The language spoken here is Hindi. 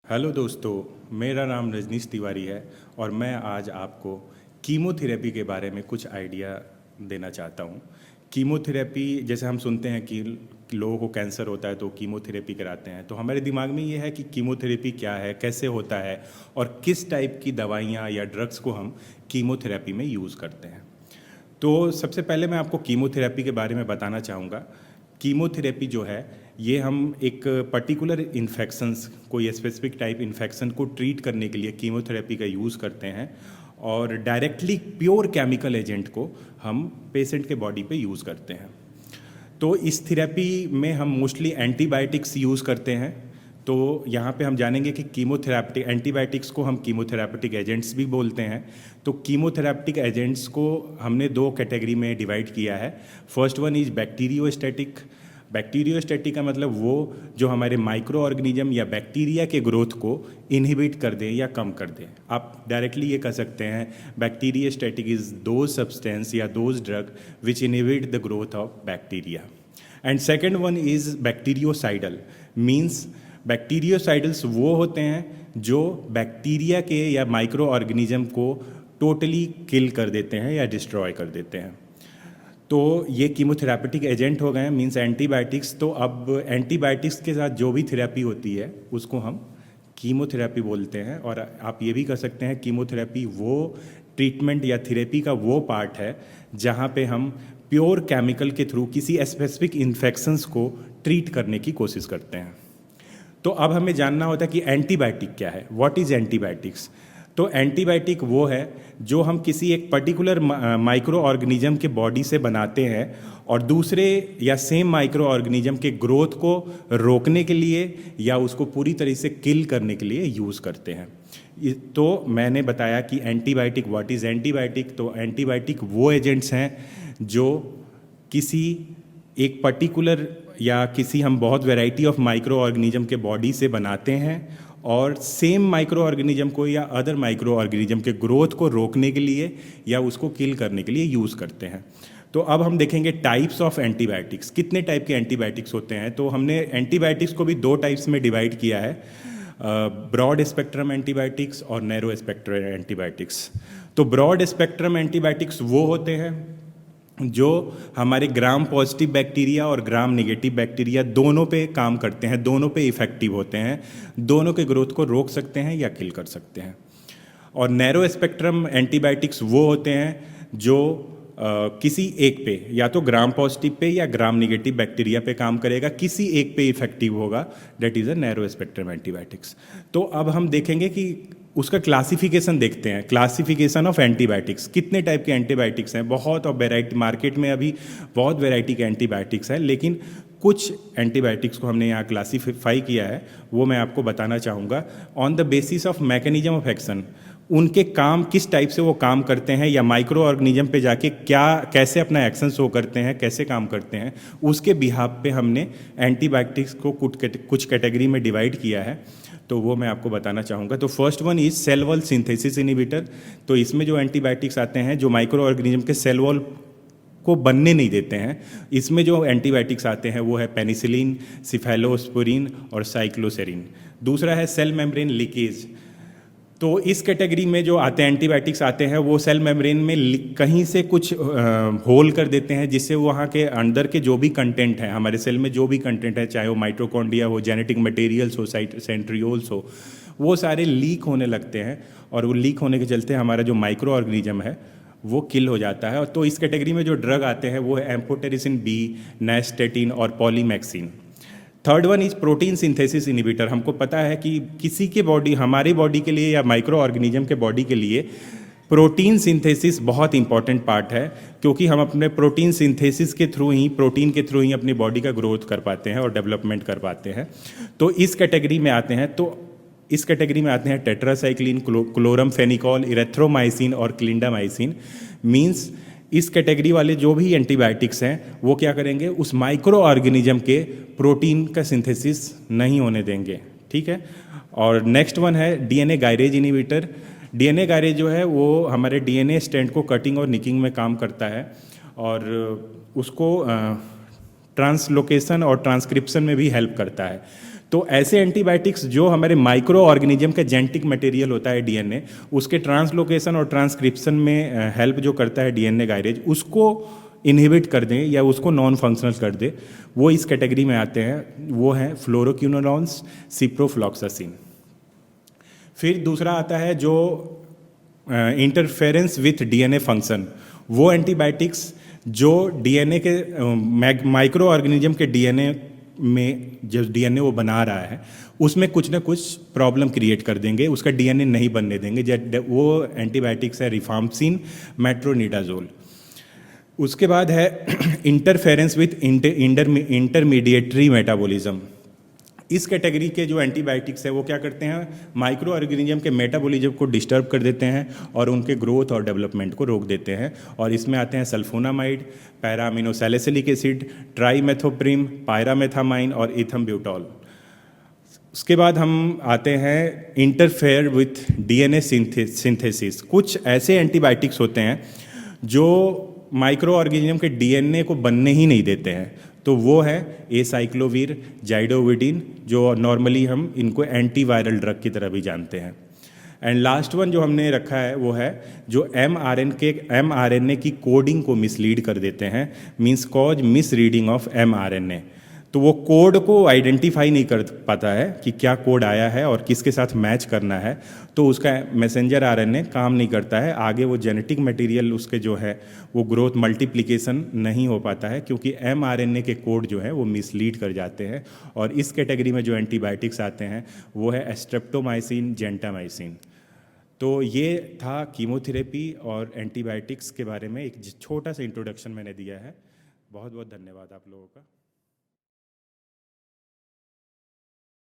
हेलो दोस्तों, मेरा नाम रजनीश तिवारी है और मैं आज आपको कीमोथेरेपी के बारे में कुछ आइडिया देना चाहता हूँ। कीमोथेरेपी जैसे हम सुनते हैं कि लोगों को कैंसर होता है तो कीमोथेरेपी कराते हैं, तो हमारे दिमाग में ये है कि कीमोथेरेपी क्या है, कैसे होता है और किस टाइप की दवाइयाँ या ड्रग्स को हम कीमोथेरेपी में यूज़ करते हैं। तो सबसे पहले मैं आपको कीमोथेरेपी के बारे में बताना चाहूँगा। कीमोथेरेपी जो है ये हम एक पर्टिकुलर इन्फेक्शंस, कोई स्पेसिफिक टाइप इन्फेक्शन को ट्रीट करने के लिए कीमोथेरेपी का यूज़ करते हैं और डायरेक्टली प्योर केमिकल एजेंट को हम पेशेंट के बॉडी पे यूज़ करते हैं। तो इस थेरेपी में हम मोस्टली एंटीबायोटिक्स यूज़ करते हैं। तो यहाँ पे हम जानेंगे कि कीमोथेरापिटिक एंटीबायोटिक्स को हम कीमोथेरापिटिक एजेंट्स भी बोलते हैं। तो कीमोथेरापिटिक एजेंट्स को हमने दो कैटेगरी में डिवाइड किया है। First one is bacteriostatic. Bacteriostatic का मतलब वो जो हमारे माइक्रो ऑर्गेनिज्म या बैक्टीरिया के ग्रोथ को इनहिबिट कर दें या कम कर दें। आप डायरेक्टली ये कह सकते हैं बैक्टीरियोस्टैटिक इज दोज सब्सटेंस या those drug which inhibit the growth of bacteria. And second one is bactericidal. Means bactericidals वो होते हैं जो बैक्टीरिया के या माइक्रो ऑर्गेनिज्म को टोटली किल कर देते हैं या डिस्ट्रॉय कर देते हैं। तो ये कीमोथेरापिटिक एजेंट हो गए, मींस एंटीबायोटिक्स। तो अब एंटीबायोटिक्स के साथ जो भी थेरेपी होती है उसको हम कीमोथेरेपी बोलते हैं। और आप ये भी कह सकते हैं कीमोथेरेपी वो ट्रीटमेंट या थेरेपी का वो पार्ट है जहाँ पे हम प्योर केमिकल के थ्रू किसी स्पेसिफिक इन्फेक्शंस को ट्रीट करने की कोशिश करते हैं। तो अब हमें जानना होता है कि एंटीबायोटिक क्या है, व्हाट इज़ एंटीबायोटिक्स। तो एंटीबायोटिक वो है जो हम किसी एक पर्टिकुलर माइक्रो ऑर्गेनिज्म के बॉडी से बनाते हैं और दूसरे या सेम माइक्रो ऑर्गेनिज्म के ग्रोथ को रोकने के लिए या उसको पूरी तरह से किल करने के लिए यूज़ करते हैं। तो मैंने बताया कि एंटीबायोटिक, व्हाट इज़ एंटीबायोटिक। तो एंटीबायोटिक वो एजेंट्स हैं जो किसी एक पर्टिकुलर या किसी हम बहुत वैरायटी ऑफ माइक्रो ऑर्गेनिज्म के बॉडी से बनाते हैं और सेम माइक्रो ऑर्गेनिज्म को या अदर माइक्रो ऑर्गेनिज्म के ग्रोथ को रोकने के लिए या उसको किल करने के लिए यूज़ करते हैं। तो अब हम देखेंगे टाइप्स ऑफ एंटीबायोटिक्स, कितने टाइप के एंटीबायोटिक्स होते हैं। तो हमने एंटीबायोटिक्स को भी दो टाइप्स में डिवाइड किया है, ब्रॉड स्पेक्ट्रम एंटीबायोटिक्स और नैरो स्पेक्ट्रम एंटीबायोटिक्स। तो ब्रॉड स्पेक्ट्रम एंटीबायोटिक्स वो होते हैं जो हमारे ग्राम पॉजिटिव बैक्टीरिया और ग्राम नेगेटिव बैक्टीरिया दोनों पे काम करते हैं, दोनों पे इफ़ेक्टिव होते हैं, दोनों के ग्रोथ को रोक सकते हैं या किल कर सकते हैं। और नैरो स्पेक्ट्रम एंटीबायोटिक्स वो होते हैं जो किसी एक पे, या तो ग्राम पॉजिटिव पे या ग्राम नेगेटिव बैक्टीरिया पे काम करेगा, किसी एक पे इफेक्टिव होगा, that is a narrow spectrum antibiotics. तो अब हम देखेंगे कि उसका क्लासिफिकेशन देखते हैं, क्लासिफिकेशन ऑफ एंटीबायोटिक्स। कितने टाइप के एंटीबायोटिक्स हैं, बहुत और वेराइटी, मार्केट में अभी बहुत वेराइटी के एंटीबायोटिक्स हैं, लेकिन कुछ एंटीबायोटिक्स को हमने यहाँ क्लासीफाई किया है, वो मैं आपको बताना चाहूँगा on the basis of mechanism of action. उनके काम किस टाइप से वो काम करते हैं या माइक्रो ऑर्गेनिज्म पे जाके क्या कैसे अपना एक्शन शो करते हैं, कैसे काम करते हैं, उसके बिहाफ पे हमने एंटीबायोटिक्स को कुछ कैटेगरी में डिवाइड किया है। तो वो मैं आपको बताना चाहूँगा। तो first one is cell wall synthesis inhibitor. तो इसमें जो एंटीबायोटिक्स आते हैं जो माइक्रो ऑर्गेनिज्म के सेल वॉल को बनने नहीं देते हैं, इसमें जो एंटीबायोटिक्स आते हैं वो है पेनिसिलिन, सिफेलोस्पोरिन और साइक्लोसेरिन। दूसरा है सेल मेम्ब्रेन लीकेज। तो इस कैटेगरी में जो आते हैं एंटीबायोटिक्स आते हैं वो सेल मेम्ब्रेन में कहीं से कुछ होल कर देते हैं, जिससे वहाँ के अंदर के जो भी कंटेंट है, हमारे सेल में जो भी कंटेंट है, चाहे वो माइटोकॉन्ड्रिया हो, जेनेटिक मटेरियल्स हो, सेंट्रियोल्स हो, वो सारे लीक होने लगते हैं और वो लीक होने के चलते हमारा जो माइक्रो ऑर्गेनिज्म है वो किल हो जाता है। तो इस कैटेगरी में जो ड्रग आते हैं वो है एम्फोटेरिसिन बी, नैस्टेटिन और polymyxin. Third one is protein synthesis inhibitor. हमको पता है कि किसी के बॉडी, हमारी बॉडी के लिए या माइक्रो ऑर्गेनिज्म के बॉडी के लिए प्रोटीन सिंथेसिस बहुत इंपॉर्टेंट पार्ट है, क्योंकि हम अपने प्रोटीन सिंथेसिस के थ्रू ही, प्रोटीन के थ्रू ही अपनी बॉडी का ग्रोथ कर पाते हैं और डेवलपमेंट कर पाते हैं। तो इस कैटेगरी में आते हैं। तो इस कैटेगरी में आते हैं टेट्रासाइक्लिन, क्लोरमफेनिकॉल, इरेथ्रोमाइसिन और क्लिंडामाइसिन। मीन्स इस कैटेगरी वाले जो भी एंटीबायोटिक्स हैं वो क्या करेंगे, उस माइक्रो ऑर्गेनिज्म के प्रोटीन का सिंथेसिस नहीं होने देंगे। ठीक है। और नेक्स्ट वन है DNA gyrase inhibitor. DNA gyrase जो है वो हमारे डीएनए स्ट्रैंड को कटिंग और निकिंग में काम करता है और उसको ट्रांसलोकेशन और ट्रांसक्रिप्शन में भी हेल्प करता है। तो ऐसे एंटीबायोटिक्स जो हमारे माइक्रो ऑर्गेनिज्म का जेनेटिक मटेरियल होता है डीएनए, उसके ट्रांसलोकेशन और ट्रांसक्रिप्शन में हेल्प जो करता है डीएनए गायरेज, उसको इनहिबिट कर दें या उसको नॉन फंक्शनल कर दे, वो इस कैटेगरी में आते हैं। वो हैं फ्लोरोक्विनोलॉन्स, सिप्रोफ्लॉक्सासिन। फिर दूसरा आता है जो इंटरफेरेंस विथ डीएनए फंक्शन, वो एंटीबायोटिक्स जो डीएनए के माइक्रो ऑर्गेनिज्म के डीएनए में जो डीएनए वो बना रहा है उसमें कुछ ना कुछ प्रॉब्लम क्रिएट कर देंगे, उसका डीएनए नहीं बनने देंगे। वो एंटीबायोटिक्स है रिफाम्सिन, मेट्रोनिडाजोल। उसके बाद है इंटरफेरेंस विथ इंटरमीडिएटरी मेटाबॉलिज्म। इस कैटेगरी के जो एंटीबायोटिक्स है वो क्या करते हैं, माइक्रो ऑर्गेनिज्म के मेटाबॉलिज्म को डिस्टर्ब कर देते हैं और उनके ग्रोथ और डेवलपमेंट को रोक देते हैं। और इसमें आते हैं सल्फोनामाइड, पैरामिनोसैलिसिलिक एसिड, ट्राईमेथोप्रिम, पायरामेथामाइन और इथम्ब्यूटॉल। उसके बाद हम आते हैं इंटरफेयर विथ डीएनए सिंथेसिस। कुछ ऐसे एंटीबायोटिक्स होते हैं जो माइक्रो ऑर्गेनिज्म के डीएनए को बनने ही नहीं देते हैं, तो वो है एसाइक्लोवीर, जाइडोविडिन, जो नॉर्मली हम इनको एंटीवायरल ड्रग की तरह भी जानते हैं। एंड लास्ट वन जो हमने रखा है वो है जो एमआरएनए की कोडिंग को मिसलीड कर देते हैं, means cause miss reading of mRNA. तो वो कोड को आइडेंटिफाई नहीं कर पाता है कि क्या कोड आया है और किसके साथ मैच करना है, तो उसका मैसेंजर आरएनए काम नहीं करता है। आगे वो जेनेटिक मटेरियल उसके जो है वो ग्रोथ मल्टीप्लिकेशन नहीं हो पाता है, क्योंकि एमआरएनए के कोड जो है वो मिसलीड कर जाते हैं। और इस कैटेगरी में जो एंटीबायोटिक्स आते हैं वो है स्ट्रेप्टोमाइसिन, जेंटामाइसिन। तो ये था कीमोथेरेपी और एंटीबायोटिक्स के बारे में एक छोटा सा इंट्रोडक्शन मैंने दिया है। बहुत बहुत धन्यवाद आप लोगों का।